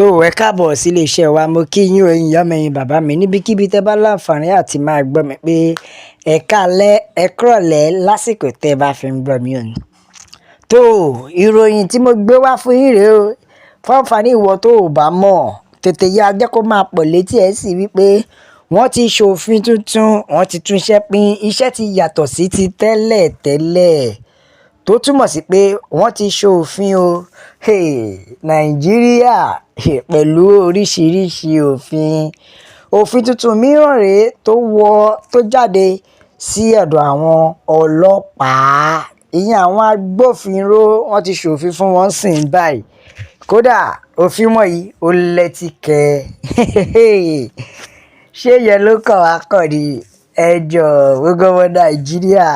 tó ẹ káàbọ̀ sí iléeṣẹ́ wa mo kí yín o ẹ̀yin ìyá mi ẹ̀yin bàbá mi níbikíbi tẹ́ bá láǹfààní àti máa gbọ́ mi pé ẹ káalẹ́ ẹ kúrọ̀lẹ́ lásìkò tẹ́ bá fi ń gbọ́ mi o. tó ìròyìn tí mo gbé wá fún yín rèé o fún àǹfààní ìwọ tó ò bá mọ̀ tètè yá jẹ́ kó máa pọ̀ létí ẹ̀ sì wípé wọ́n ti ṣòfin tuntun wọ́n ti túnṣẹ́ pín iṣẹ́ ti yàtọ̀ sí ti tẹ́lẹ̀ tó túmọ̀ sí pé wọ́n ti ṣòfin o nàìjíríà pẹ̀lú oríṣiríṣi òfin tuntun mìíràn rèé tó jáde sí ọ̀dọ̀ àwọn ọlọ́pàá ìyẹn àwọn agbófinró wọ́n ti ṣòfin fún wọn sìn báyìí kódà òfin wọ̀nyí ó lẹ́tìkẹ́ ṣé yẹn ló kàn wá kàn ní ẹjọ́ gbogbo ọmọ nàìjíríà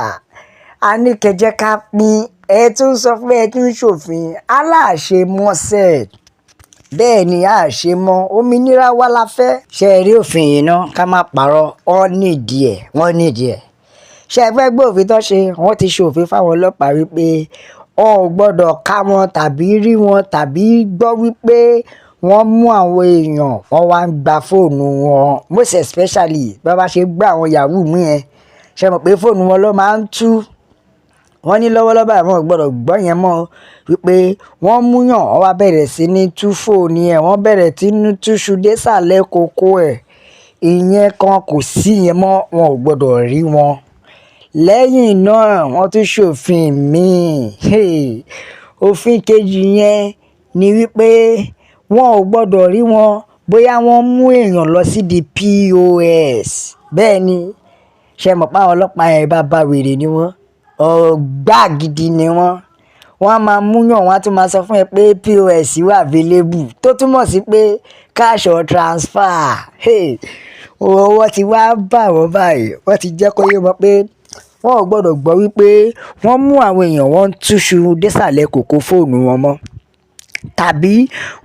a ní kẹjẹ ká pín ẹ tún sọ pé ẹ tún ṣòfin aláàṣẹ mọ́sẹ̀ bẹ́ẹ̀ ni àṣẹ mọ́ òmìnira wa la fẹ́. ṣe rí òfin yìí ná ká má parọ́ wọ́n nídìí ẹ̀ ṣe ẹ fẹ́ gbọ́ òfin tó ṣe wọ́n ti ṣòfin fáwọn ọlọ́pàá wípé wọn ò gbọ́dọ̀ ká wọn tàbí rí wọn tàbí gbọ́ wípé wọ́n mú àwọn èèyàn wọ́n wá ń gba fóònù wọn most especially bí wọ́n bá ṣe gbá àwọn yahoo mú yẹn ṣe mọ̀ pé fóònù wọn ló máa ń tú wọ́n ní lọ́wọ́lọ́wọ́ àwọn gbọ́dọ̀ gbọ́ yẹn mọ́ wípé wọ́n múyàn wọ́n wá bẹ̀rẹ̀ sí ní tú fóònù ẹ̀ wọ́n bẹ̀rẹ̀ tí ní túṣu désàlẹ̀ kókó ẹ̀ ìyẹn kan kò sí yẹn mọ́ wọn ò gbọ́dọ̀ rí wọn. lẹ́yìn náà wọ́n tún ṣòfin míì òfin kejì yẹn ni wípé wọn ò gbọ́dọ̀ rí wọn bóyá wọ́n mú èèyàn lọ sí di POS bẹ́ẹ̀ ni ṣe mọ̀ pé àwọn ọlọ́pàá yẹn bá wèrè ni wọ́n ọgbà gidi ni wọ́n á máa múyàn wọ́n á tún máa sọ fún ẹ pé POS wà available tó túmọ̀ sí pé cash or transfer owó ti wá bà wọ́n báyìí wọ́n ti jẹ́ kó yé wọn pé wọ́n ò gbọ́dọ̀ gbọ́ wípé wọ́n mú àwọn èèyàn wọ́n ń túṣu désàlẹ̀ kòkó fóònù wọn mọ́ tàbí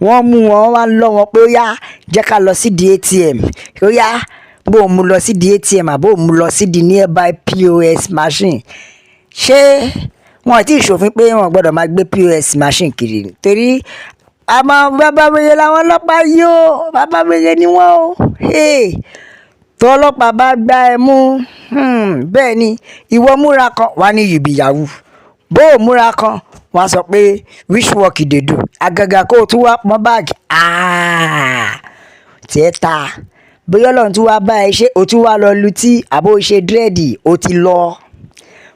wọ́n mú wọn wá lọ́ wọn pé ó yá jẹ́ ká lọ sí di ATM ó yá bó o mú lọ sí di ATM àbó o mú lọ sí di nearby POS machine ṣé wọn ti ṣòfin pé wọn gbọ́dọ̀ máa gbé POS machine kiri torí àmọ́ bàbá wèrè làwọn ọlọ́pàá yìí ó bàbá wèrè ni wọ́n ó tó ọlọ́pàá bá gbá ẹ mú bẹ́ẹ̀ ni ìwọ múra kan wà ní yùbìyàwó bó o múra kan wọ́n sọ pé which work you dey do àgàgà kó o tún wá pọn báàgì tiẹ̀ ta bóyá ọlọ́run tún wá bá ẹ ṣe o tún wá lọ lutí àbó ṣe dírẹ́ẹ̀dì o ti lọ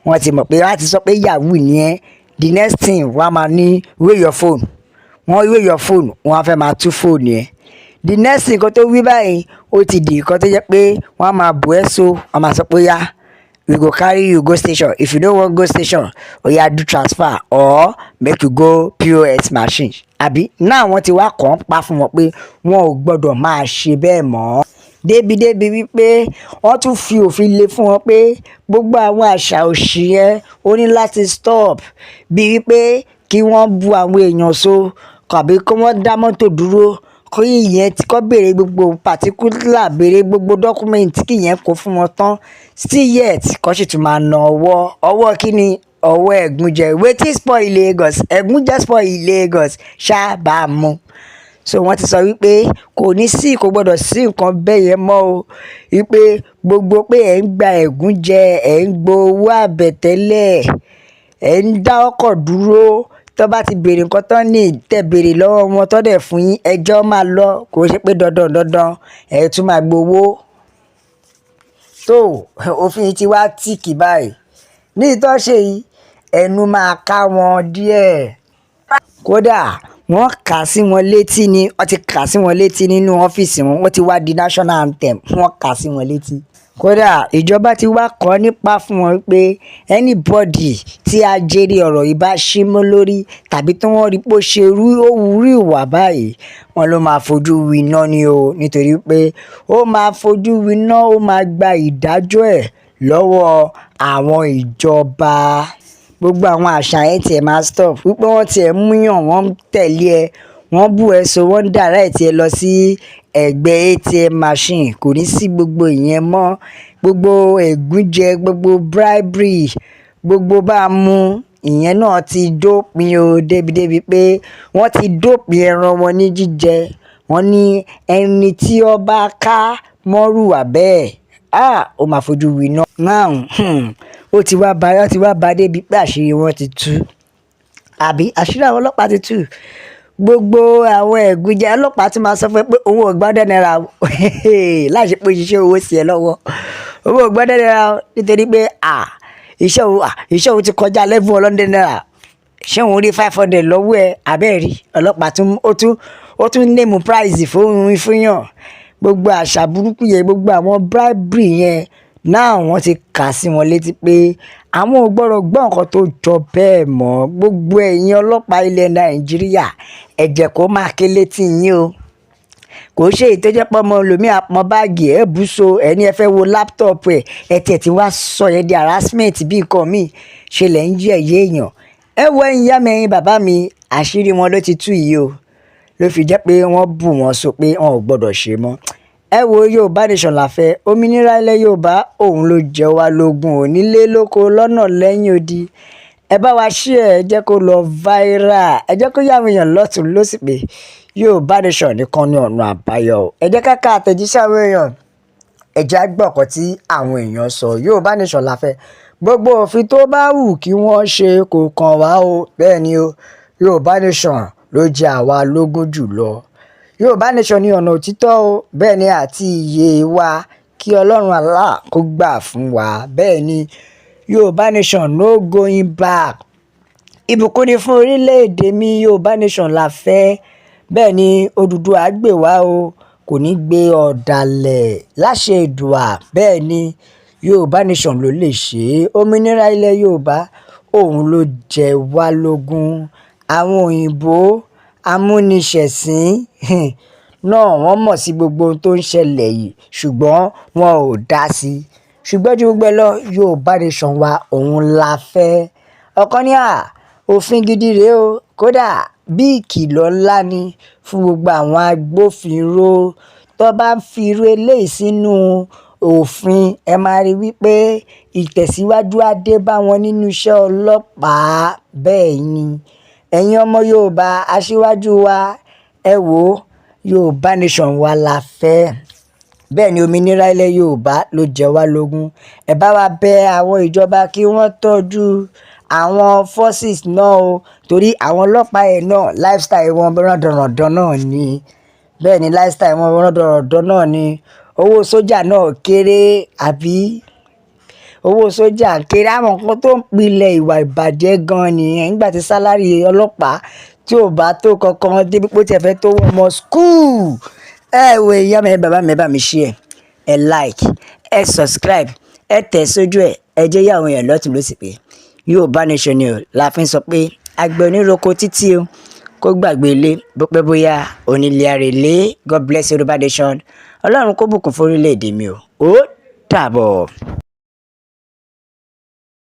wọ́n ti mọ̀ pé wọ́n ti sọ pé yahoo ni ẹ́ the next thing wọ́n á máa ní weigh your phone wọ́n weigh your phone wọ́n á fẹ́ máa tú fóònù yẹn the next thing kan tó wí báyìí ó ti di nǹkan tó jẹ́ pé wọ́n á máa bù ẹ́ so wọ́n máa sọ pé yá we go carry you go station if you no wan go station oya do transfer or make you go POS machine àbí náà wọ́n ti wá kàn pa fún wọn pé wọn ò gbọ́dọ̀ máa ṣe bẹ́ẹ̀ mọ́ débi wípé wọ́n tún fi òfin lé fún wọn pé gbogbo àwọn àṣà òṣì yẹn ó ní láti stop bí wípé kí wọ́n bu àwọn èèyàn so tàbí kí wọ́n dá mọ́tò dúró kí ìyẹn tí kò béèrè gbogbo particular béèrè gbogbo document kí ìyẹn kó fún wọn tán still yet kò sì tún máa na ọwọ́ kí ni ọwọ́ ẹ̀gúnjẹ wetin spoil Lagos ẹ̀gúnjẹ spoil Lagos ṣáàbàámu so wọ́n ti sọ wípé kò gbọ́dọ̀ sí nǹkan bẹ́ẹ̀ yẹn mọ́ o wípé gbogbo pé ẹ̀ ń gba ẹ̀gúnjẹ ẹ̀ ń gbowó àbẹ̀tẹ́lẹ̀ ẹ̀ ń dá ọkọ̀ dúró tó bá ti béèrè nǹkan tán ní tẹ́ béèrè lọ́wọ́ wọn tó dẹ̀ fún yín ẹjọ́ máa lọ kò ṣe pé dandan ẹ̀ tún máa gbowó. tó òfin ti wá tìkì báyìí ní ìtọ́ṣe yìí ẹnu máa ká wọn díẹ̀ kódà wọ́n kà sí wọn létí ni wọ́n ti kà sí wọn létí nínú ọ́fíìsì wọn wọ́n ti wá di national anthem wọ́n kà sí wọn létí. kódà ìjọba ti wá kọ́ nípa fún wọn pé anybody tí a jèrè ọ̀rọ̀ yìí bá ṣí mọ́ lórí tàbí tí wọ́n rí pé ó ṣe òwúrú ìwà báyìí wọn ló máa fojú winá ni o nítorí pé ó máa fojú winá ó máa gba ìdájọ́ ẹ̀ lọ́wọ́ àwọn ìjọba gbogbo àwọn àṣà yẹn tiẹ̀ máa stop wípé wọ́n tiẹ̀ múyàn wọ́n tẹ̀lé ẹ wọ́n bú ẹ so wọ́n dàrá ẹ̀ tiẹ̀ lọ sí ẹgbẹ́ ATM machine kò ní sí gbogbo ìyẹn mọ́ gbogbo ẹ̀gúnjẹ gbogbo bribery gbogbo bá a mú ìyẹn náà ti dópin o débi pé wọ́n ti dópin ẹran wọn ní jíjẹ wọ́n ní ẹni tí ó bá ká mọ́rùwà bẹ́ẹ̀ ó máa fojú winá. Now ó ti wá ba débi pé àṣírí wọn ti tú, àbí àṣírí àwọn ọlọ́pàá ti tú. Gbogbo àwọn ẹ̀gúnjẹ ọlọ́pàá tún máa sọ fún ẹ pé owó ò gbọ́dọ̀ náírà láì ṣe pé ṣiṣẹ́ owó sí ẹ lọ́wọ́. Owó ò gbọ́dọ̀ náírà nítorí pé iṣẹ́ òun ti kọjá level ọlọ́dẹ náírà. Ṣé òun rí 500 lọ́wọ́ ẹ abẹ́ẹ̀rí? Ọlọ́pàá ó tún name price fún yàn. Gbogbo àṣà burúkú yẹn, gbogbo àwọn bribery yẹn náà wọ́n ti kà sí wọn létí pé àwọn ò gbọ́dọ̀ gbọ́ nǹkan tó jọ bẹ́ẹ̀ mọ́. Gbogbo ẹ̀yin ọlọ́pàá ilẹ̀ Nàìjíríà, ẹ jẹ́ kó máa ké létí yín o. Kò ṣe èyí tó jẹ́ pé ọmọ olómi àpọn báàgì ẹ̀ bùsọ ẹni ẹ fẹ́ wo láptọ̀pù ẹ tiẹ̀ ti wá sọ yẹn di harassment bí nǹkan míì ṣe lẹ̀ ń yẹ̀ yé èèyàn. Ẹ wo ẹ̀yin ìyá mi, ẹ̀yin bàbá mi, àṣírí wọn ló ti tú yìí o. Ló fi jẹ́ pé wọ́n bù wọ́n so pé wọn ò gbọ́dọ̀ ṣe mọ́. Ẹ wo Yorùbá nation la fẹ́, òmìnira ilẹ̀ Yorùbá òun ló jẹ wá lógún onílé lóko lọ́nà lẹ́yìn odi. Ẹ bá wa share, ẹ jẹ́ kó lọ viral, ẹ jẹ́ kó yá àwọn èèyàn lọ́tùn lósì pé Yorùbá nation nìkan ní ọ̀nà àbáyọ. Ẹ jẹ́ ká àtẹ̀jíṣẹ́ àwọn èèyàn, ẹ jẹ́ á gbọ́ nǹkan tí àwọn èèyàn sọ. Yorùbá nation la fẹ́, gbogbo òfin tó bá wù kí wọ́n ṣe kò kàn wá o. Bẹ́ẹ̀ ni o, Yorùbá nation ló jẹ àwa lógún jùlọ. Yorùbá nation ní ọ̀nà òtítọ́ o, bẹ́ẹ̀ ni àti iye wa, kí Ọlọ́run Allah kó gbà fún wa. Bẹ́ẹ̀ ni Yorùbá nation no going back. Ìbùkún ni fún orílẹ̀-èdè mi, Yorùbá nation la fẹ́. Bẹ́ẹ̀ ni Odùduwà gbè wá o, kò ní gbé ọ̀dàlẹ̀ láṣẹ Èdùà. Bẹ́ẹ̀ ni Yorùbá nation ló lè ṣe é. Òmìnira ilẹ̀ Yorùbá òun ló jẹ wá lógún. Àwọn òyìnbó amúnisẹ̀sìn náà wọ́n mọ̀ sí gbogbo ohun tó ń ṣẹlẹ̀ yìí ṣùgbọ́n wọn ò dá sí i. Ṣùgbọ́n ju gbogbo ẹ lọ, Yorùbá nation wa òun la fẹ́. Ọ̀kan ní òfin gidi rèé o, kódà bí ìkìlọ̀ ńlá ni fún gbogbo àwọn agbófinró tó bá ń fi irú eléyìí sínú òfin. Ẹ máa rí wípé ìtẹ̀síwájú á dé bá wọn nínú iṣẹ́ ọlọ́pàá. Bẹ́ẹ̀ ni ẹ̀yin ọmọ Yorùbá, aṣíwájú wa, ẹ wò ó, Yorùbá nation wa la fẹ́. Bẹ́ẹ̀ ni òmìnira ilẹ̀ Yorùbá ló jẹ wá lógún. Ẹ bá wa bẹ àwọn ìjọba kí wọ́n tọ́jú àwọn forces náà o, torí àwọn ọlọ́pàá ẹ̀ náà lifestyle wọn rọ̀dọ̀rọ̀dọ̀ náà ni. Bẹ́ẹ̀ ni lifestyle wọn rọ̀dọ̀rọ̀dọ̀ náà ni. Owó sójà náà kéré, àbí owó sójà kéré. Àwọn nǹkan tó ń pilẹ̀ ìwà ìbàjẹ́ gan nìyẹn. Nígbà tí sálárì ọlọ́pàá tí ò bá tó kankan débi pé ó ti fẹ́ tó wọ́n mọ́ school. Ẹ wo ìyá mi, bàbá mi, bá mi share, ẹ like, ẹ subscribe, ẹ tẹ̀ sójú ẹ jẹ́ yá àwọn èèyàn lọ́tùn lósì pé Yorùbá nation ni o. La fi ń sọ pé àgbẹ̀ oníroko títí o kó gbàgbé ilé bó pẹ́ bóyá onílé àrèlé. God bless Yorùbá nation. Ọlọ́run kó bùkún fún orílẹ̀-èdè mi o. Ó dàbọ̀.